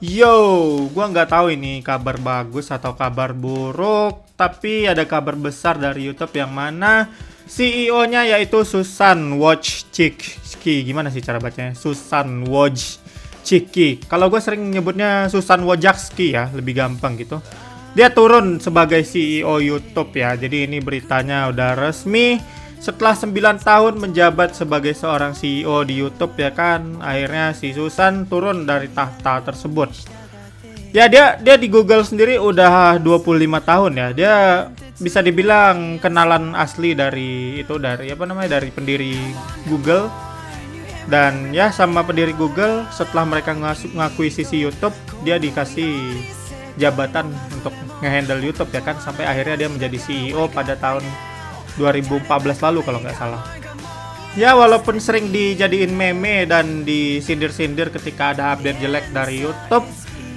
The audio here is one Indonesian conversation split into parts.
Yo, gua nggak tahu ini kabar bagus atau kabar buruk, tapi ada kabar besar dari YouTube yang mana CEO-nya yaitu Susan Wojcicki. Gimana sih cara bacanya? Susan Wojcicki. Kalau gue sering nyebutnya Susan Wojcicki ya, lebih gampang gitu. Dia turun sebagai CEO YouTube ya. Jadi ini beritanya udah resmi. Setelah 9 tahun menjabat sebagai seorang CEO di YouTube ya kan, akhirnya si Susan turun dari tahta tersebut. Ya dia di Google sendiri udah 25 tahun ya. Dia bisa dibilang kenalan asli dari dari pendiri Google. Dan ya sama pendiri Google, setelah mereka ngakuisisi YouTube, dia dikasih jabatan untuk ngehandle YouTube ya kan, sampai akhirnya dia menjadi CEO pada tahun 2014 lalu kalau nggak salah. Ya walaupun sering dijadiin meme dan disindir-sindir ketika ada update jelek dari YouTube,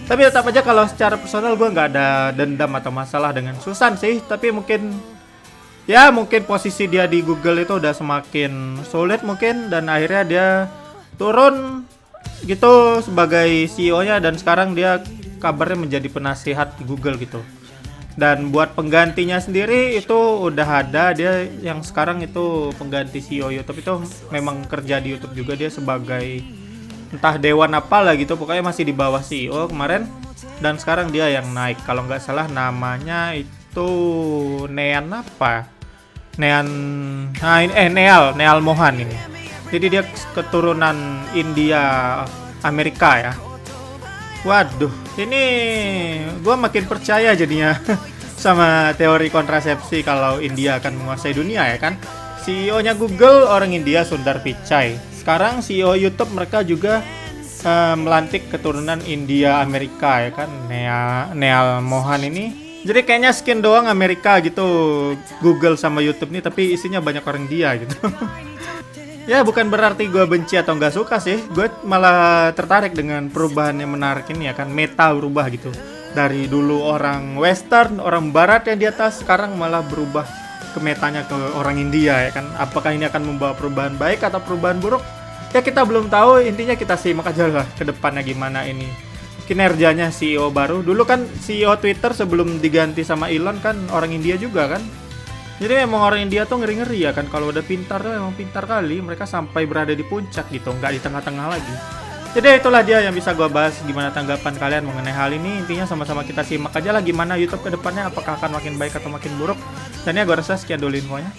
tapi tetap aja kalau secara personal gue nggak ada dendam atau masalah dengan Susan sih. Tapi mungkin posisi dia di Google itu udah semakin sulit mungkin, dan akhirnya dia turun gitu sebagai CEO-nya, dan sekarang dia kabarnya menjadi penasihat di Google gitu. Dan buat penggantinya sendiri itu udah ada, dia yang sekarang itu pengganti CEO YouTube itu memang kerja di YouTube juga, dia sebagai entah dewan apa lah gitu, pokoknya masih di bawah CEO kemarin, dan sekarang dia yang naik. Kalau nggak salah namanya itu Neal Mohan ini. Jadi dia keturunan India Amerika ya. Waduh, ini gue makin percaya jadinya sama teori kontrasepsi kalau India akan menguasai dunia ya kan. CEO-nya Google orang India, Sundar Pichai. Sekarang CEO YouTube mereka juga melantik keturunan India Amerika ya kan, Neal Mohan ini. Jadi kayaknya skin doang Amerika gitu Google sama YouTube nih, tapi isinya banyak orang India gitu. Ya bukan berarti gue benci atau nggak suka sih, gue malah tertarik dengan perubahan yang menarik ini ya kan, meta berubah gitu. Dari dulu orang Western, orang Barat yang di atas, sekarang malah berubah ke metanya ke orang India ya kan. Apakah ini akan membawa perubahan baik atau perubahan buruk? Ya kita belum tahu, intinya kita simak aja lah ke depannya gimana ini kinerjanya CEO baru. Dulu kan CEO Twitter sebelum diganti sama Elon kan orang India juga kan. Jadi memang orang India tuh ngeri-ngeri ya kan, kalau udah pintar tuh emang pintar kali, mereka sampai berada di puncak gitu, nggak di tengah-tengah lagi. Jadi itulah dia yang bisa gue bahas. Gimana tanggapan kalian mengenai hal ini? Intinya sama-sama kita simak aja lah gimana YouTube ke depannya, apakah akan makin baik atau makin buruk. Dan ya gue rasa sekian dulu infonya.